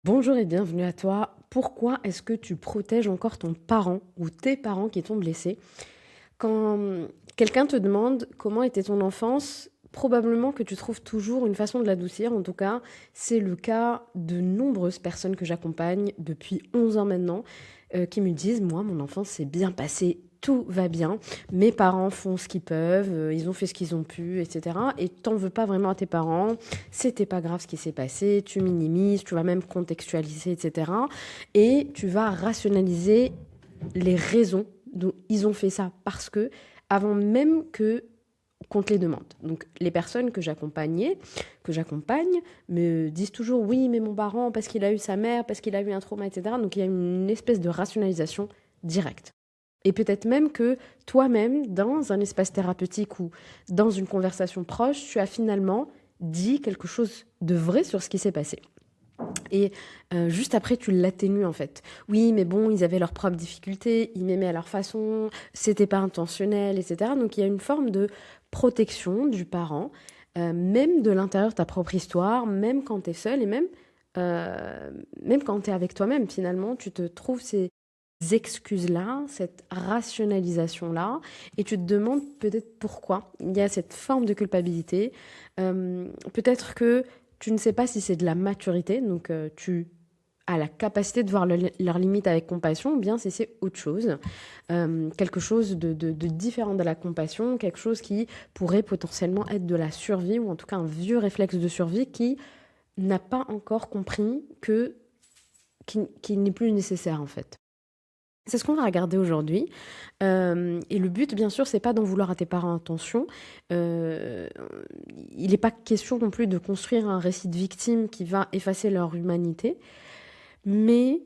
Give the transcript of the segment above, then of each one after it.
Bonjour et bienvenue à toi. Pourquoi est-ce que tu protèges encore ton parent ou tes parents qui t'ont blessé? Quand quelqu'un te demande comment était ton enfance, probablement que tu trouves toujours une façon de l'adoucir. En tout cas, c'est le cas de nombreuses personnes que j'accompagne depuis 11 ans maintenant, qui me disent, moi, mon enfance s'est bien passée, tout va bien, mes parents font ce qu'ils peuvent, ils ont fait ce qu'ils ont pu, etc. Et t'en veux pas vraiment à tes parents, c'était pas grave ce qui s'est passé, tu minimises, tu vas même contextualiser, etc. Et tu vas rationaliser les raisons dont ils ont fait ça parce que avant même que qu'on te les demande. Donc les personnes que j'accompagne, me disent toujours oui mais mon parent parce qu'il a eu sa mère, parce qu'il a eu un trauma, etc. Donc il y a une espèce de rationalisation directe. Et peut-être même que toi-même, dans un espace thérapeutique ou dans une conversation proche, tu as finalement dit quelque chose de vrai sur ce qui s'est passé. Et juste après, tu l'atténues en fait. Oui, mais bon, ils avaient leurs propres difficultés, ils m'aimaient à leur façon, c'était pas intentionnel, etc. Donc il y a une forme de protection du parent, même de l'intérieur de ta propre histoire, même quand tu es seul et même quand tu es avec toi-même finalement, tu te trouves ces excuses-là, cette rationalisation-là, et tu te demandes peut-être pourquoi il y a cette forme de culpabilité. Peut-être que tu ne sais pas si c'est de la maturité, donc tu as la capacité de voir leurs limites avec compassion, ou bien si c'est autre chose, quelque chose de différent de la compassion, quelque chose qui pourrait potentiellement être de la survie, ou en tout cas un vieux réflexe de survie qui n'a pas encore compris qu'il n'est plus nécessaire en fait. C'est ce qu'on va regarder aujourd'hui. Et le but, bien sûr, c'est pas d'en vouloir à tes parents, attention. Euh, il n'est pas question non plus de construire un récit de victime qui va effacer leur humanité, mais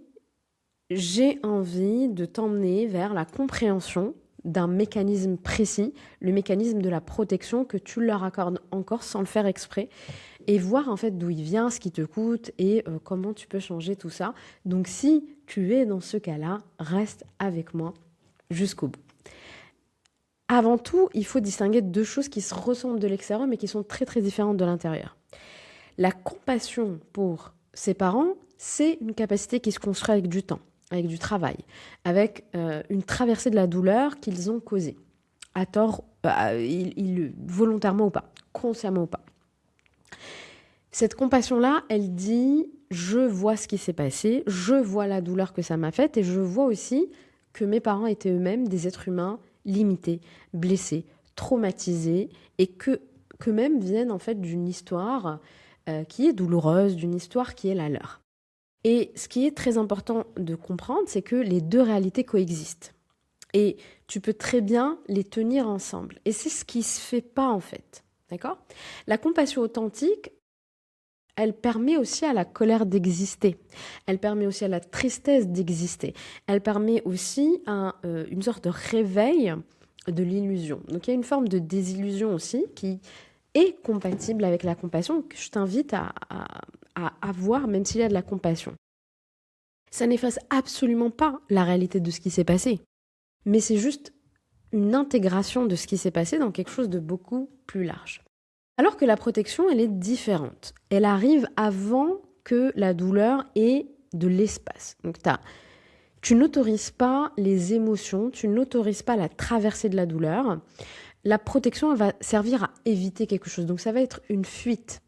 j'ai envie de t'emmener vers la compréhension d'un mécanisme précis, le mécanisme de la protection que tu leur accordes encore sans le faire exprès, et voir en fait d'où il vient, ce qui te coûte et comment tu peux changer tout ça. Donc si tu es dans ce cas-là, reste avec moi jusqu'au bout. Avant tout, il faut distinguer deux choses qui se ressemblent de l'extérieur mais qui sont très très différentes de l'intérieur. La compassion pour ses parents, c'est une capacité qui se construit avec du temps, avec du travail, avec une traversée de la douleur qu'ils ont causée, à tort, volontairement ou pas, consciemment ou pas. Cette compassion-là, elle dit, je vois ce qui s'est passé, je vois la douleur que ça m'a faite et je vois aussi que mes parents étaient eux-mêmes des êtres humains limités, blessés, traumatisés et qu'eux-mêmes viennent en fait d'une histoire qui est douloureuse, d'une histoire qui est la leur. Et ce qui est très important de comprendre, c'est que les deux réalités coexistent. Et tu peux très bien les tenir ensemble. Et c'est ce qui se fait pas en fait. D'accord? La compassion authentique, elle permet aussi à la colère d'exister. Elle permet aussi à la tristesse d'exister. Elle permet aussi à une sorte de réveil de l'illusion. Donc il y a une forme de désillusion aussi qui est compatible avec la compassion, que je t'invite à avoir, même s'il y a de la compassion. Ça n'efface absolument pas la réalité de ce qui s'est passé, mais c'est juste une intégration de ce qui s'est passé dans quelque chose de beaucoup plus large. Alors que la protection, elle est différente. Elle arrive avant que la douleur ait de l'espace. Donc tu n'autorises pas les émotions, tu n'autorises pas la traversée de la douleur. La protection, elle va servir à éviter quelque chose. Donc ça va être une fuite.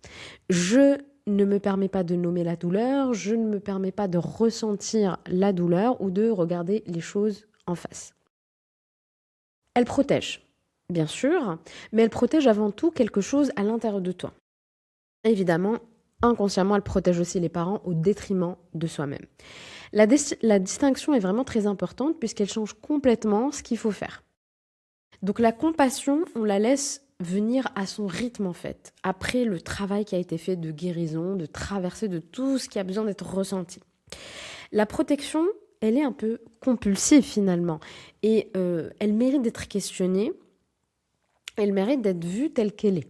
Je ne me permets pas de nommer la douleur, je ne me permets pas de ressentir la douleur ou de regarder les choses en face. Elle protège, bien sûr, mais elle protège avant tout quelque chose à l'intérieur de toi. Évidemment, inconsciemment, elle protège aussi les parents au détriment de soi-même. La distinction est vraiment très importante puisqu'elle change complètement ce qu'il faut faire. Donc la compassion, on la laisse venir à son rythme en fait, après le travail qui a été fait de guérison, de traversée de tout ce qui a besoin d'être ressenti. La protection, elle est un peu compulsive finalement et elle mérite d'être questionnée, elle mérite d'être vue telle qu'elle est.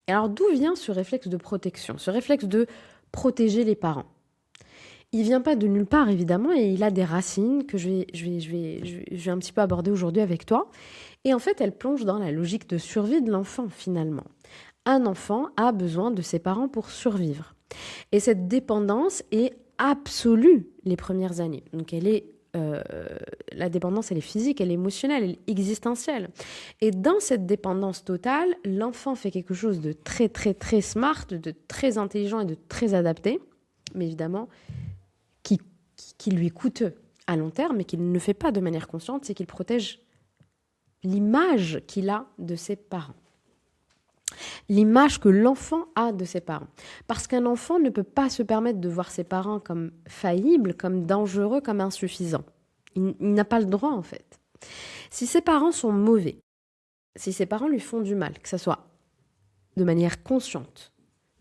Et alors d'où vient ce réflexe de protection, ce réflexe de protéger les parents? Il vient pas de nulle part évidemment et il a des racines que je vais un petit peu aborder aujourd'hui avec toi. Et en fait, elle plonge dans la logique de survie de l'enfant finalement. Un enfant a besoin de ses parents pour survivre. Et cette dépendance est absolue les premières années. Donc la dépendance, elle est physique, elle est émotionnelle, elle est existentielle. Et dans cette dépendance totale, l'enfant fait quelque chose de très, très, très smart, de très intelligent et de très adapté, mais évidemment, qui lui est coûteux à long terme, mais qu'il ne fait pas de manière consciente, c'est qu'il protège l'image qu'il a de ses parents. L'image que l'enfant a de ses parents. Parce qu'un enfant ne peut pas se permettre de voir ses parents comme faillibles, comme dangereux, comme insuffisants. Il n'a pas le droit, en fait. Si ses parents sont mauvais, si ses parents lui font du mal, que ce soit de manière consciente,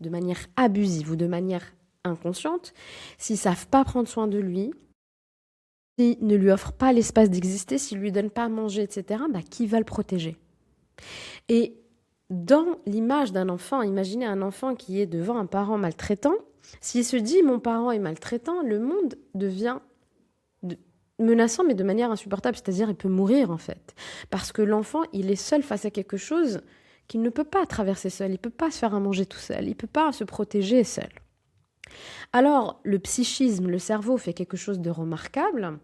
de manière abusive ou de manière inconsciente, s'ils ne savent pas prendre soin de lui, s'ils ne lui offrent pas l'espace d'exister, s'ils ne lui donnent pas à manger, etc., qui va le protéger? Et dans l'image d'un enfant, imaginez un enfant qui est devant un parent maltraitant. S'il se dit « mon parent est maltraitant », le monde devient menaçant, mais de manière insupportable. C'est-à-dire il peut mourir, en fait. Parce que l'enfant, il est seul face à quelque chose qu'il ne peut pas traverser seul. Il ne peut pas se faire à manger tout seul. Il ne peut pas se protéger seul. Alors, le psychisme, le cerveau fait quelque chose de remarquable.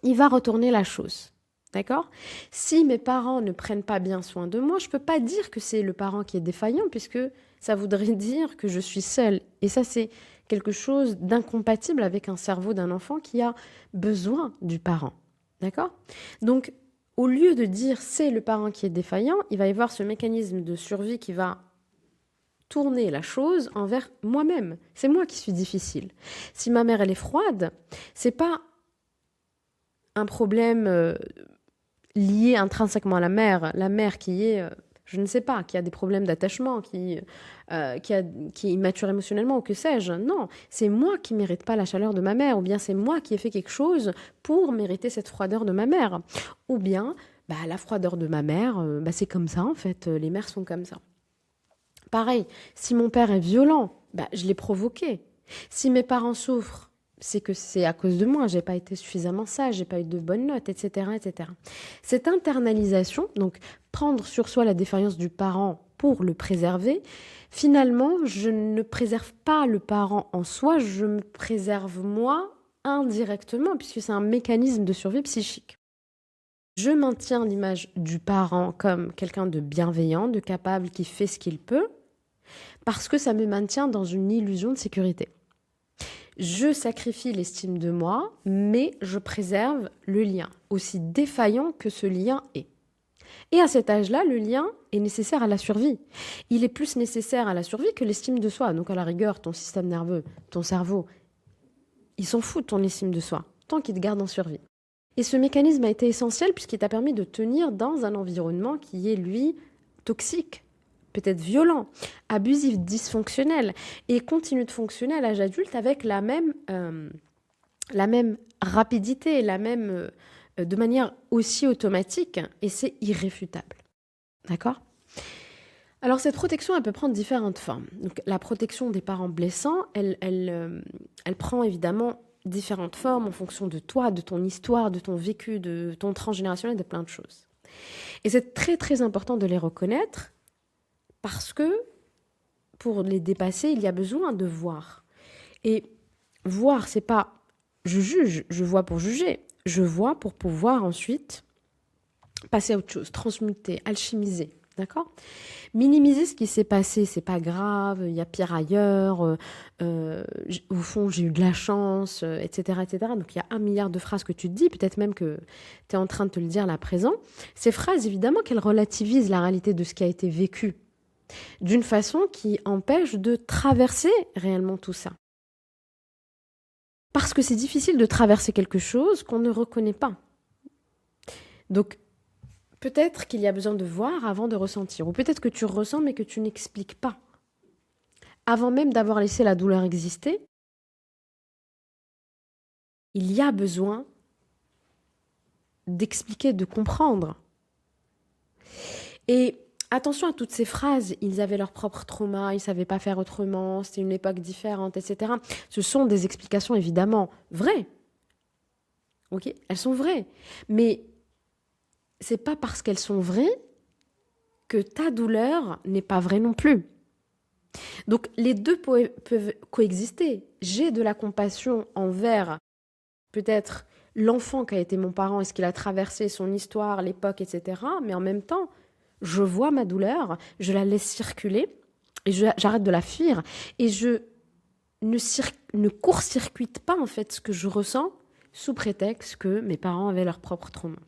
Il va retourner la chose. D'accord? Si mes parents ne prennent pas bien soin de moi, je ne peux pas dire que c'est le parent qui est défaillant, puisque ça voudrait dire que je suis seule. Et ça, c'est quelque chose d'incompatible avec un cerveau d'un enfant qui a besoin du parent. D'accord? Donc, au lieu de dire c'est le parent qui est défaillant, il va y avoir ce mécanisme de survie qui va tourner la chose envers moi-même. C'est moi qui suis difficile. Si ma mère, elle est froide, c'est pas un problème lié intrinsèquement à la mère qui est, je ne sais pas, qui a des problèmes d'attachement, qui est immature émotionnellement ou que sais-je. Non, c'est moi qui ne mérite pas la chaleur de ma mère, ou bien c'est moi qui ai fait quelque chose pour mériter cette froideur de ma mère. Ou bien, la froideur de ma mère, c'est comme ça en fait, les mères sont comme ça. Pareil, si mon père est violent, je l'ai provoqué. Si mes parents souffrent, c'est que c'est à cause de moi, j'ai pas été suffisamment sage, j'ai pas eu de bonnes notes, etc., etc. Cette internalisation, donc prendre sur soi la défaillance du parent pour le préserver, finalement, je ne préserve pas le parent en soi, je me préserve moi indirectement, puisque c'est un mécanisme de survie psychique. Je maintiens l'image du parent comme quelqu'un de bienveillant, de capable, qui fait ce qu'il peut, parce que ça me maintient dans une illusion de sécurité. Je sacrifie l'estime de moi, mais je préserve le lien, aussi défaillant que ce lien est. Et à cet âge-là, le lien est nécessaire à la survie. Il est plus nécessaire à la survie que l'estime de soi. Donc à la rigueur, ton système nerveux, ton cerveau, il s'en fout de ton estime de soi, tant qu'il te garde en survie. Et ce mécanisme a été essentiel puisqu'il t'a permis de tenir dans un environnement qui est, lui, toxique, peut-être violent, abusif, dysfonctionnel, et continue de fonctionner à l'âge adulte avec la même rapidité, de manière aussi automatique, et c'est irréfutable. D'accord ? Alors cette protection, elle peut prendre différentes formes. Donc, la protection des parents blessants, elle prend évidemment différentes formes en fonction de toi, de ton histoire, de ton vécu, de ton transgénérationnel, de plein de choses. Et c'est très très important de les reconnaître, parce que pour les dépasser, il y a besoin de voir. Et voir, c'est pas je juge, je vois pour juger. Je vois pour pouvoir ensuite passer à autre chose, transmuter, alchimiser. D'accord ? Minimiser ce qui s'est passé, c'est pas grave, il y a pire ailleurs, au fond j'ai eu de la chance, etc., etc. Donc il y a 1 milliard de phrases que tu te dis, peut-être même que tu es en train de te le dire là présent. Ces phrases, évidemment, qu'elles relativisent la réalité de ce qui a été vécu, d'une façon qui empêche de traverser réellement tout ça. Parce que c'est difficile de traverser quelque chose qu'on ne reconnaît pas. Donc, peut-être qu'il y a besoin de voir avant de ressentir. Ou peut-être que tu ressens mais que tu n'expliques pas. Avant même d'avoir laissé la douleur exister, il y a besoin d'expliquer, de comprendre. Et attention à toutes ces phrases, ils avaient leur propre trauma, ils ne savaient pas faire autrement, c'était une époque différente, etc. Ce sont des explications évidemment vraies. Ok, elles sont vraies. Mais c'est pas parce qu'elles sont vraies que ta douleur n'est pas vraie non plus. Donc les deux peuvent coexister. J'ai de la compassion envers peut-être l'enfant qui a été mon parent et ce qu'il a traversé, son histoire, l'époque, etc. Mais en même temps, je vois ma douleur, je la laisse circuler et j'arrête de la fuir et je ne court-circuite pas en fait ce que je ressens sous prétexte que mes parents avaient leur propre trauma.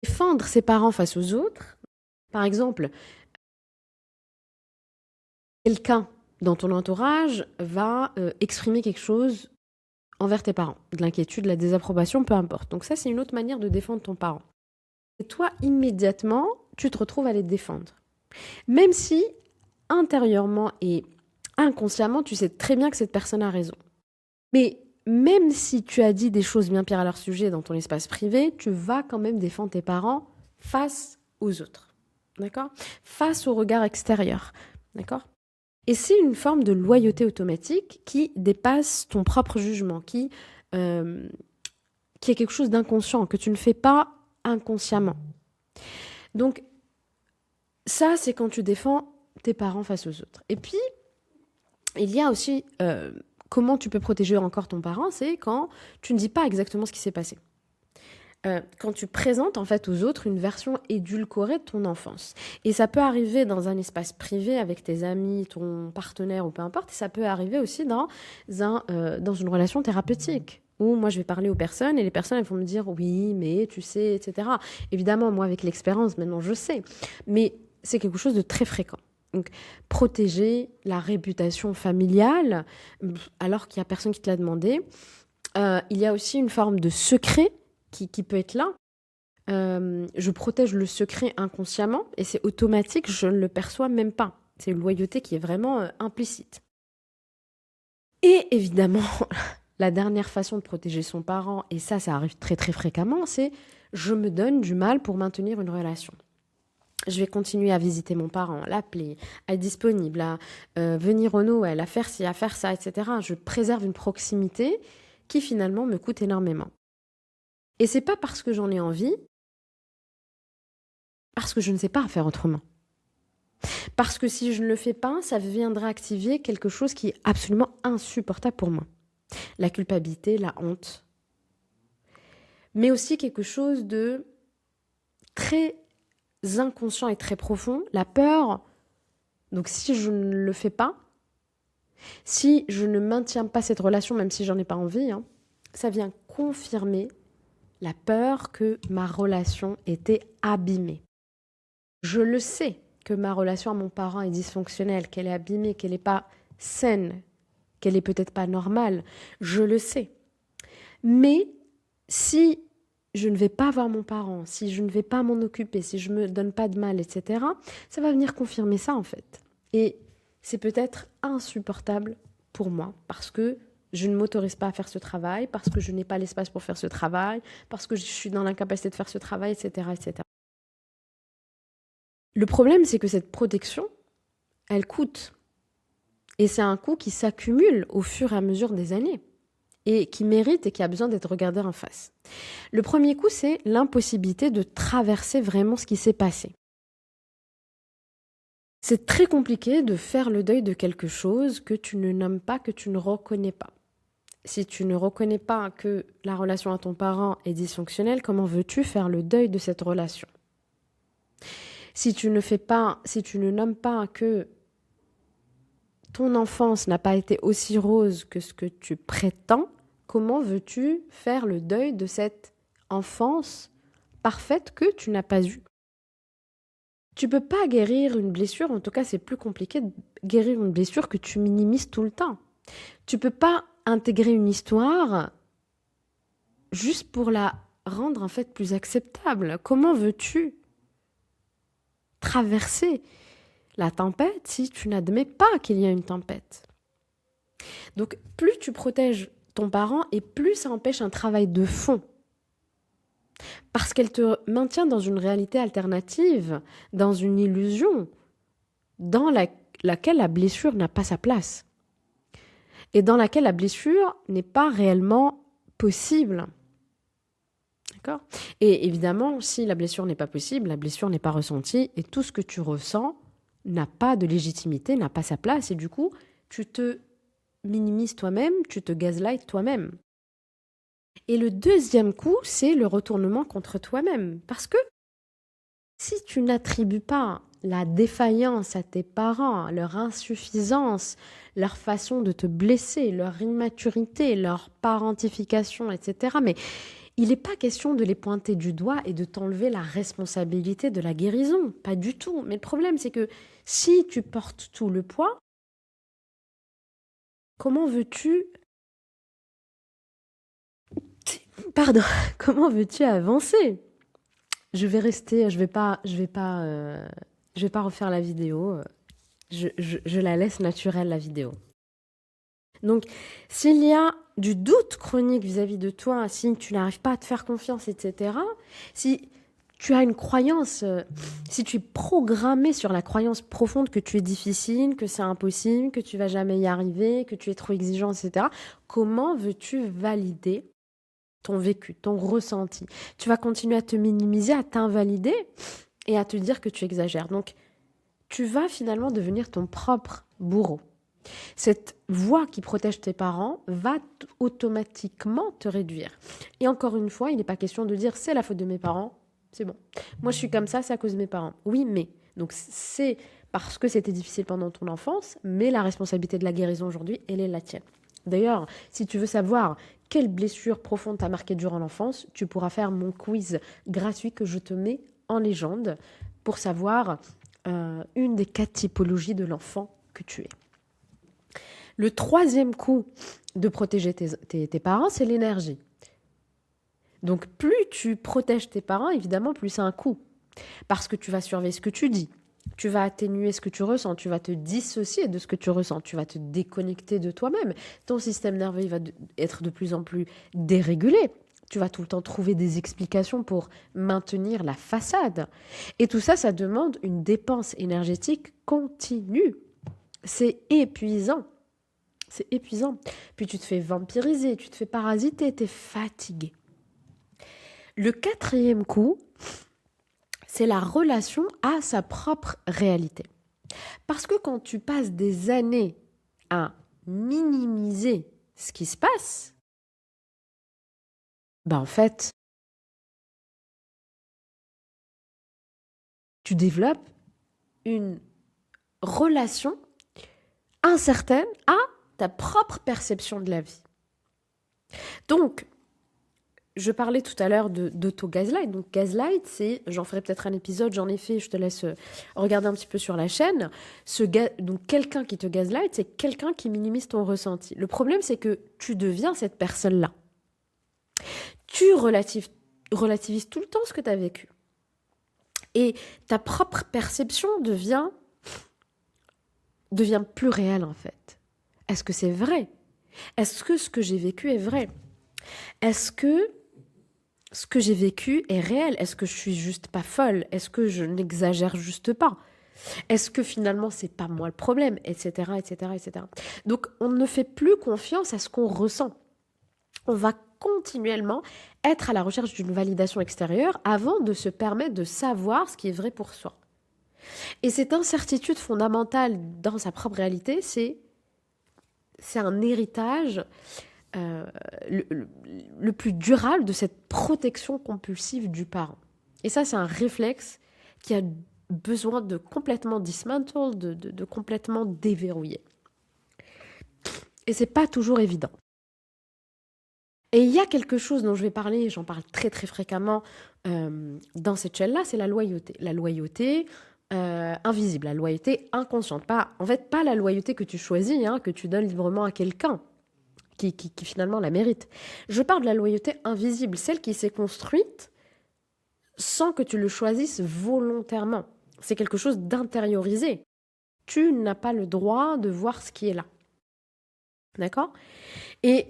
Défendre ses parents face aux autres, par exemple, quelqu'un dans ton entourage va exprimer quelque chose envers tes parents, de l'inquiétude, de la désapprobation, peu importe. Donc ça, c'est une autre manière de défendre ton parent. Et toi, immédiatement, tu te retrouves à les défendre. Même si, intérieurement et inconsciemment, tu sais très bien que cette personne a raison. Mais même si tu as dit des choses bien pires à leur sujet dans ton espace privé, tu vas quand même défendre tes parents face aux autres. D'accord ? Face au regard extérieur. D'accord ? Et c'est une forme de loyauté automatique qui dépasse ton propre jugement, qui est quelque chose d'inconscient, que tu ne fais pas inconsciemment. Donc, ça, c'est quand tu défends tes parents face aux autres. Et puis, il y a aussi comment tu peux protéger encore ton parent, c'est quand tu ne dis pas exactement ce qui s'est passé. Quand tu présentes en fait aux autres une version édulcorée de ton enfance. Et ça peut arriver dans un espace privé avec tes amis, ton partenaire ou peu importe, et ça peut arriver aussi dans une relation thérapeutique, où moi je vais parler aux personnes et les personnes elles vont me dire oui mais tu sais, etc. Évidemment moi avec l'expérience maintenant je sais, mais c'est quelque chose de très fréquent. Donc protéger la réputation familiale alors qu'il n'y a personne qui te l'a demandé. Il y a aussi une forme de secret qui peut être là. Je protège le secret inconsciemment et c'est automatique, je ne le perçois même pas. C'est une loyauté qui est vraiment implicite. Et évidemment, la dernière façon de protéger son parent, et ça arrive très très fréquemment, c'est je me donne du mal pour maintenir une relation. Je vais continuer à visiter mon parent, l'appeler, à être disponible, à venir au Noël, à faire ci, à faire ça, etc. Je préserve une proximité qui finalement me coûte énormément. Et c'est pas parce que j'en ai envie, parce que je ne sais pas faire autrement. Parce que si je ne le fais pas, ça viendra activer quelque chose qui est absolument insupportable pour moi. La culpabilité, la honte. Mais aussi quelque chose de très inconscient et très profond, la peur. Donc si je ne le fais pas, si je ne maintiens pas cette relation, même si j'en ai pas envie, ça vient confirmer la peur que ma relation était abîmée. Je le sais que ma relation à mon parent est dysfonctionnelle, qu'elle est abîmée, qu'elle n'est pas saine, qu'elle est peut-être pas normale. Je le sais. Mais si je ne vais pas voir mon parent, si je ne vais pas m'en occuper, si je ne me donne pas de mal, etc., ça va venir confirmer ça en fait. Et c'est peut-être insupportable pour moi parce que je ne m'autorise pas à faire ce travail, parce que je n'ai pas l'espace pour faire ce travail, parce que je suis dans l'incapacité de faire ce travail, etc., etc. Le problème, c'est que cette protection, elle coûte. Et c'est un coût qui s'accumule au fur et à mesure des années et qui mérite et qui a besoin d'être regardé en face. Le premier coup, c'est l'impossibilité de traverser vraiment ce qui s'est passé. C'est très compliqué de faire le deuil de quelque chose que tu ne nommes pas, que tu ne reconnais pas. Si tu ne reconnais pas que la relation à ton parent est dysfonctionnelle, comment veux-tu faire le deuil de cette relation ? Si tu ne nommes pas que ton enfance n'a pas été aussi rose que ce que tu prétends, comment veux-tu faire le deuil de cette enfance parfaite que tu n'as pas eue ? Tu peux pas guérir une blessure, en tout cas c'est plus compliqué de guérir une blessure que tu minimises tout le temps. Tu peux pas intégrer une histoire juste pour la rendre en fait plus acceptable. Comment veux-tu traverser la tempête si tu n'admets pas qu'il y a une tempête? Donc plus tu protèges ton parent et plus ça empêche un travail de fond. Parce qu'elle te maintient dans une réalité alternative, dans une illusion, dans laquelle la blessure n'a pas sa place. Et dans laquelle la blessure n'est pas réellement possible. D'accord ? Et évidemment, si la blessure n'est pas possible, la blessure n'est pas ressentie, et tout ce que tu ressens n'a pas de légitimité, n'a pas sa place et du coup, tu te minimises toi-même, tu te gaslights toi-même. Et le deuxième coup, c'est le retournement contre toi-même. Parce que si tu n'attribues pas la défaillance à tes parents, leur insuffisance, leur façon de te blesser, leur immaturité, leur parentification, etc., mais il n'est pas question de les pointer du doigt et de t'enlever la responsabilité de la guérison, pas du tout. Mais le problème, c'est que si tu portes tout le poids, comment veux-tu, pardon, comment veux-tu avancer? Je vais rester, je vais pas refaire la vidéo. Je la laisse naturelle, la vidéo. Donc, s'il y a du doute chronique vis-à-vis de toi, si tu n'arrives pas à te faire confiance, etc., si tu as une croyance, si tu es programmé sur la croyance profonde que tu es difficile, que c'est impossible, que tu vas jamais y arriver, que tu es trop exigeant, etc., comment veux-tu valider ton vécu, ton ressenti? Tu vas continuer à te minimiser, à t'invalider et à te dire que tu exagères. Donc, tu vas finalement devenir ton propre bourreau. Cette voix qui protège tes parents va automatiquement te réduire. Et encore une fois, il n'est pas question de dire c'est la faute de mes parents, c'est bon. Moi, je suis comme ça, c'est à cause de mes parents. Oui, mais. Donc, c'est parce que c'était difficile pendant ton enfance, mais la responsabilité de la guérison aujourd'hui, elle est la tienne. D'ailleurs, si tu veux savoir quelle blessure profonde t'a marqué durant l'enfance, tu pourras faire mon quiz gratuit que je te mets en légende pour savoir une des 4 typologies de l'enfant que tu es. Le troisième coup de protéger tes parents, c'est l'énergie. Donc, plus tu protèges tes parents, évidemment, plus c'est un coût. Parce que tu vas surveiller ce que tu dis, tu vas atténuer ce que tu ressens, tu vas te dissocier de ce que tu ressens, tu vas te déconnecter de toi-même. Ton système nerveux va être de plus en plus dérégulé. Tu vas tout le temps trouver des explications pour maintenir la façade. Et tout ça, ça demande une dépense énergétique continue. C'est épuisant. C'est épuisant. Puis tu te fais vampiriser, tu te fais parasiter, tu es fatigué. Le quatrième coup, c'est la relation à sa propre réalité. Parce que quand tu passes des années à minimiser ce qui se passe, en fait, tu développes une relation incertaine à ta propre perception de la vie. Donc, je parlais tout à l'heure d'auto-gaslight. Donc, gaslight, j'en ferai peut-être un épisode, j'en ai fait, je te laisse regarder un petit peu sur la chaîne. Donc, quelqu'un qui te gaslight, c'est quelqu'un qui minimise ton ressenti. Le problème, c'est que tu deviens cette personne-là. Tu relativises tout le temps ce que tu as vécu. Et ta propre perception devient plus réelle, en fait. Est-ce que c'est vrai? Est-ce que ce que j'ai vécu est vrai? Est-ce que ce que j'ai vécu est réel? Est-ce que je suis juste pas folle? Est-ce que je n'exagère juste pas? Est-ce que finalement c'est pas moi le problème? Etc, etc, etc. Donc on ne fait plus confiance à ce qu'on ressent. On va continuellement être à la recherche d'une validation extérieure avant de se permettre de savoir ce qui est vrai pour soi. Et cette incertitude fondamentale dans sa propre réalité, c'est un héritage le plus durable de cette protection compulsive du parent. Et ça, c'est un réflexe qui a besoin de complètement dismantle, de complètement déverrouiller. Et c'est pas toujours évident. Et il y a quelque chose dont je vais parler, j'en parle très très fréquemment dans cette chaîne-là, c'est la loyauté. La loyauté invisible, la loyauté inconsciente. Pas la loyauté que tu choisis, que tu donnes librement à quelqu'un qui finalement la mérite. Je parle de la loyauté invisible, celle qui s'est construite sans que tu le choisisses volontairement. C'est quelque chose d'intériorisé. Tu n'as pas le droit de voir ce qui est là. D'accord? Et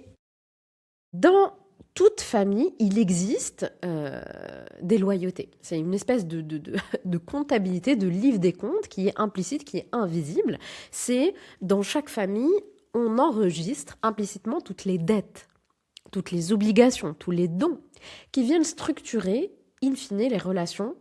dans toute famille, il existe des loyautés. C'est une espèce de comptabilité, de livre des comptes qui est implicite, qui est invisible. C'est dans chaque famille, on enregistre implicitement toutes les dettes, toutes les obligations, tous les dons qui viennent structurer, in fine, les relations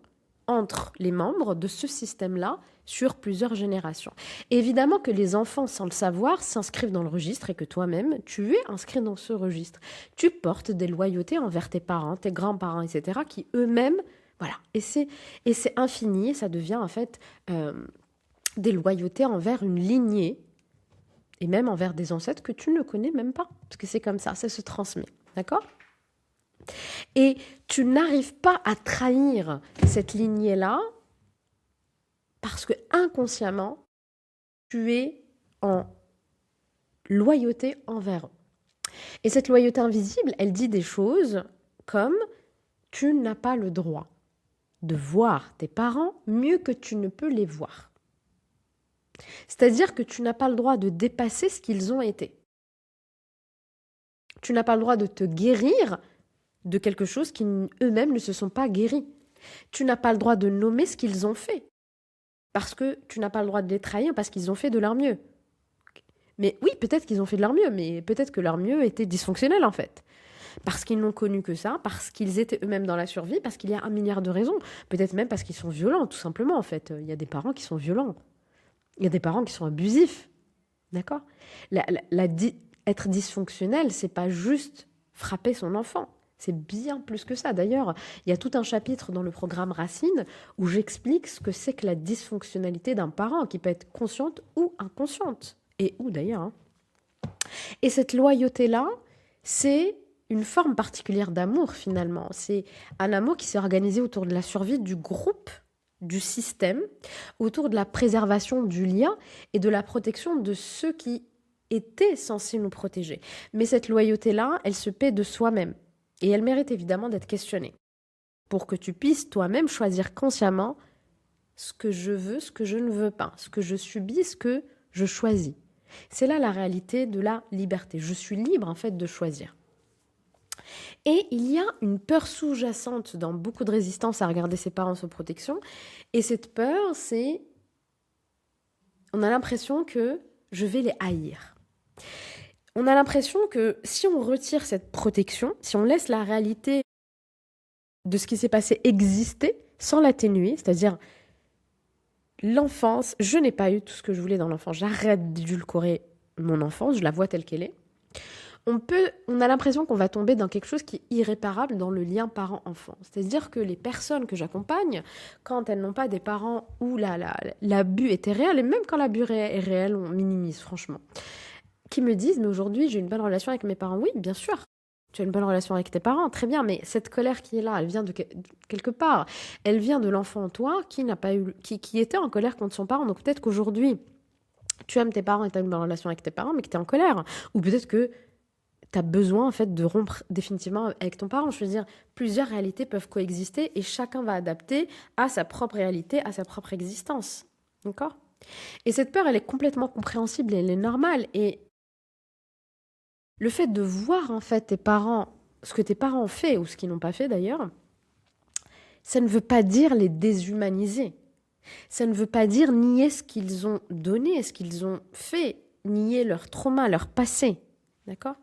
entre les membres de ce système-là sur plusieurs générations. Évidemment que les enfants, sans le savoir, s'inscrivent dans le registre et que toi-même, tu es inscrit dans ce registre. Tu portes des loyautés envers tes parents, tes grands-parents, etc., qui eux-mêmes, voilà. Et c'est infini, et ça devient en fait des loyautés envers une lignée et même envers des ancêtres que tu ne connais même pas. Parce que c'est comme ça se transmet. D'accord ? Et tu n'arrives pas à trahir cette lignée-là parce que inconsciemment, tu es en loyauté envers eux. Et cette loyauté invisible, elle dit des choses comme « tu n'as pas le droit de voir tes parents mieux que tu ne peux les voir ». C'est-à-dire que tu n'as pas le droit de dépasser ce qu'ils ont été. Tu n'as pas le droit de te guérir de quelque chose qui eux-mêmes ne se sont pas guéris. Tu n'as pas le droit de nommer ce qu'ils ont fait. Parce que tu n'as pas le droit de les trahir parce qu'ils ont fait de leur mieux. Mais oui, peut-être qu'ils ont fait de leur mieux, mais peut-être que leur mieux était dysfonctionnel en fait. Parce qu'ils n'ont connu que ça, parce qu'ils étaient eux-mêmes dans la survie, parce qu'il y a un milliard de raisons. Peut-être même parce qu'ils sont violents, tout simplement en fait. Il y a des parents qui sont violents. Il y a des parents qui sont abusifs. D'accord ? Être dysfonctionnel, c'est pas juste frapper son enfant. C'est bien plus que ça. D'ailleurs, il y a tout un chapitre dans le programme Racine où j'explique ce que c'est que la dysfonctionnalité d'un parent qui peut être consciente ou inconsciente. Et où d'ailleurs. Hein. Et cette loyauté-là, c'est une forme particulière d'amour finalement. C'est un amour qui s'est organisé autour de la survie du groupe, du système, autour de la préservation du lien et de la protection de ceux qui étaient censés nous protéger. Mais cette loyauté-là, elle se paie de soi-même. Et elle mérite évidemment d'être questionnée pour que tu puisses toi-même choisir consciemment ce que je veux, ce que je ne veux pas, ce que je subis, ce que je choisis. C'est là la réalité de la liberté. Je suis libre en fait de choisir. Et il y a une peur sous-jacente dans beaucoup de résistance à regarder ses parents sous protection. Et cette peur, c'est... On a l'impression que je vais les haïr. On a l'impression que si on retire cette protection, si on laisse la réalité de ce qui s'est passé exister sans l'atténuer, c'est-à-dire l'enfance, je n'ai pas eu tout ce que je voulais dans l'enfance, j'arrête d'édulcorer mon enfance, je la vois telle qu'elle est. On a l'impression qu'on va tomber dans quelque chose qui est irréparable dans le lien parent-enfant. C'est-à-dire que les personnes que j'accompagne, quand elles n'ont pas des parents où l'abus était réel, et même quand l'abus est réel, on minimise franchement, qui me disent « mais aujourd'hui, j'ai une bonne relation avec mes parents ». Oui, bien sûr, tu as une bonne relation avec tes parents, très bien, mais cette colère qui est là, elle vient de quelque part. Elle vient de l'enfant en toi qui était en colère contre son parent. Donc peut-être qu'aujourd'hui, tu aimes tes parents et tu as une bonne relation avec tes parents, mais que tu es en colère. Ou peut-être que tu as besoin en fait de rompre définitivement avec ton parent. Je veux dire, plusieurs réalités peuvent coexister et chacun va adapter à sa propre réalité, à sa propre existence. D'accord ? Et cette peur, elle est complètement compréhensible et elle est normale. Et le fait de voir en fait tes parents, ce que tes parents ont fait ou ce qu'ils n'ont pas fait d'ailleurs, ça ne veut pas dire les déshumaniser. Ça ne veut pas dire nier ce qu'ils ont donné, ce qu'ils ont fait, nier leur trauma, leur passé. D'accord ?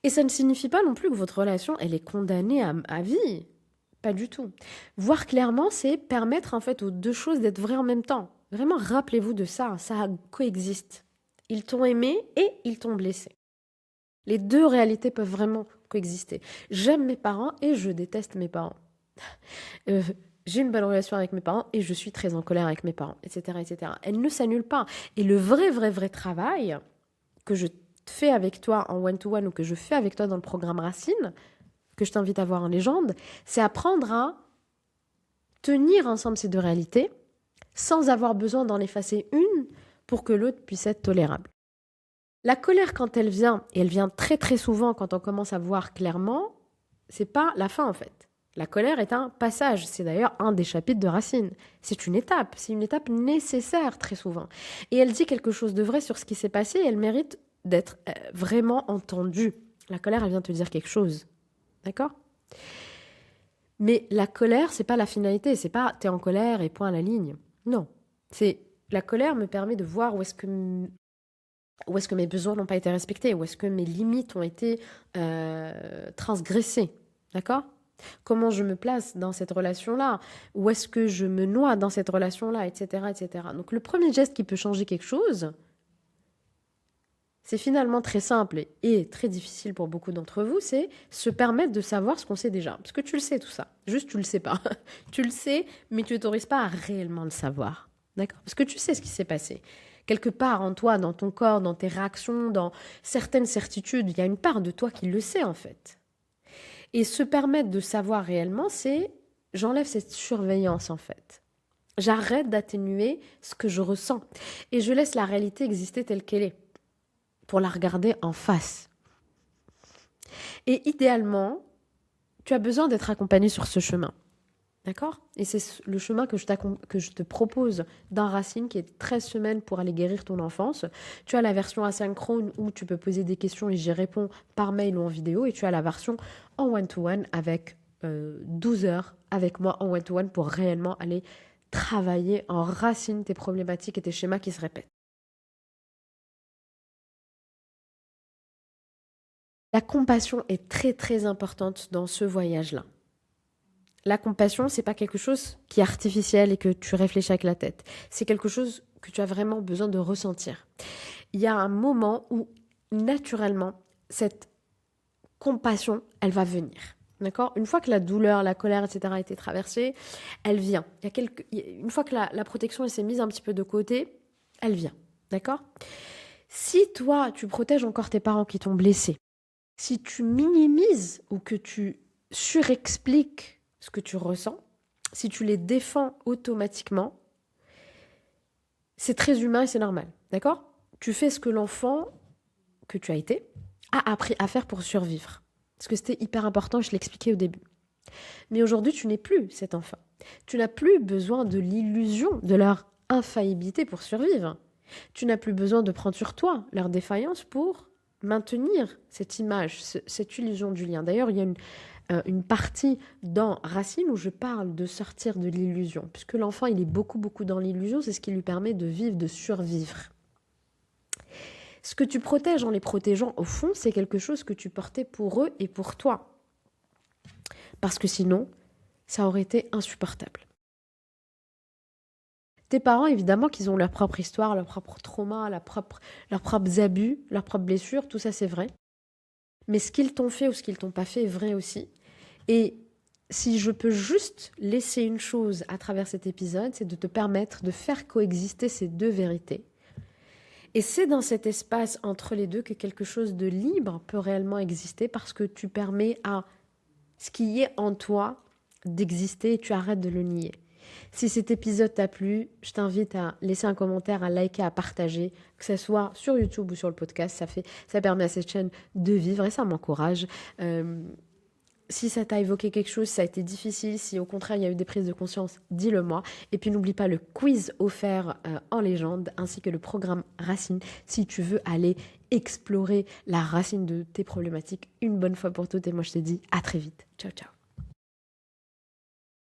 Et ça ne signifie pas non plus que votre relation, elle est condamnée à vie. Pas du tout. Voir clairement, c'est permettre en fait aux deux choses d'être vraies en même temps. Vraiment, rappelez-vous de ça, ça coexiste. Ils t'ont aimé et ils t'ont blessé. Les deux réalités peuvent vraiment coexister. J'aime mes parents et je déteste mes parents. J'ai une bonne relation avec mes parents et je suis très en colère avec mes parents, etc., etc. Elles ne s'annulent pas. Et le vrai travail que je fais avec toi en one-to-one ou que je fais avec toi dans le programme Racine, que je t'invite à voir en légende, c'est apprendre à tenir ensemble ces deux réalités sans avoir besoin d'en effacer une pour que l'autre puisse être tolérable. La colère, quand elle vient, et elle vient très très souvent quand on commence à voir clairement, c'est pas la fin en fait. La colère est un passage, c'est d'ailleurs un des chapitres de Racine. C'est une étape nécessaire très souvent. Et elle dit quelque chose de vrai sur ce qui s'est passé et elle mérite d'être vraiment entendue. La colère, elle vient te dire quelque chose. D'accord ? Mais la colère, c'est pas la finalité, c'est pas t'es en colère et point à la ligne. Non. La colère me permet de voir où est-ce que mes besoins n'ont pas été respectés, où est-ce que mes limites ont été transgressées. D'accord ? Comment je me place dans cette relation-là? Où est-ce que je me noie dans cette relation-là, etc., etc. Donc le premier geste qui peut changer quelque chose, c'est finalement très simple et très difficile pour beaucoup d'entre vous, c'est se permettre de savoir ce qu'on sait déjà. Parce que tu le sais tout ça, juste tu le sais pas. Tu le sais, mais tu t'autorises pas à réellement le savoir. D'accord? Parce que tu sais ce qui s'est passé. Quelque part en toi, dans ton corps, dans tes réactions, dans certaines certitudes, il y a une part de toi qui le sait en fait. Et se permettre de savoir réellement, c'est j'enlève cette surveillance en fait. J'arrête d'atténuer ce que je ressens et je laisse la réalité exister telle qu'elle est pour la regarder en face. Et idéalement, tu as besoin d'être accompagné sur ce chemin. D'accord? Et c'est le chemin que je te propose dans Racine, qui est 13 semaines pour aller guérir ton enfance. Tu as la version asynchrone où tu peux poser des questions et j'y réponds par mail ou en vidéo. Et tu as la version en one-to-one avec 12 heures avec moi en one-to-one pour réellement aller travailler en racine tes problématiques et tes schémas qui se répètent. La compassion est très très importante dans ce voyage-là. La compassion, c'est pas quelque chose qui est artificiel et que tu réfléchis avec la tête. C'est quelque chose que tu as vraiment besoin de ressentir. Il y a un moment où, naturellement, cette compassion, elle va venir. D'accord? Une fois que la douleur, la colère, etc. a été traversée, elle vient. Une fois que la protection elle s'est mise un petit peu de côté, elle vient. D'accord? Si toi, tu protèges encore tes parents qui t'ont blessé, si tu minimises ou que tu surexpliques ce que tu ressens, si tu les défends automatiquement, c'est très humain et c'est normal, d'accord? Tu fais ce que l'enfant que tu as été a appris à faire pour survivre. Parce que c'était hyper important, je l'expliquais au début. Mais aujourd'hui, tu n'es plus cet enfant. Tu n'as plus besoin de l'illusion de leur infaillibilité pour survivre. Tu n'as plus besoin de prendre sur toi leur défaillance pour maintenir cette image, cette illusion du lien. D'ailleurs, il y a une partie dans Racine où je parle de sortir de l'illusion, puisque l'enfant, il est beaucoup dans l'illusion, c'est ce qui lui permet de vivre, de survivre. Ce que tu protèges en les protégeant, au fond, c'est quelque chose que tu portais pour eux et pour toi. Parce que sinon, ça aurait été insupportable. Tes parents, évidemment, qu'ils ont leur propre histoire, leur propre trauma, leurs propres abus, leurs propres blessures, tout ça c'est vrai. Mais ce qu'ils t'ont fait ou ce qu'ils t'ont pas fait est vrai aussi. Et si je peux juste laisser une chose à travers cet épisode, c'est de te permettre de faire coexister ces deux vérités. Et c'est dans cet espace entre les deux que quelque chose de libre peut réellement exister parce que tu permets à ce qui est en toi d'exister et tu arrêtes de le nier. Si cet épisode t'a plu, je t'invite à laisser un commentaire, à liker, à partager, que ce soit sur YouTube ou sur le podcast. Ça permet à cette chaîne de vivre et ça m'encourage. Si ça t'a évoqué quelque chose, ça a été difficile, si au contraire il y a eu des prises de conscience, dis-le moi. Et puis n'oublie pas le quiz offert en légende ainsi que le programme Racine si tu veux aller explorer la racine de tes problématiques une bonne fois pour toutes. Et moi je te dis à très vite. Ciao ciao.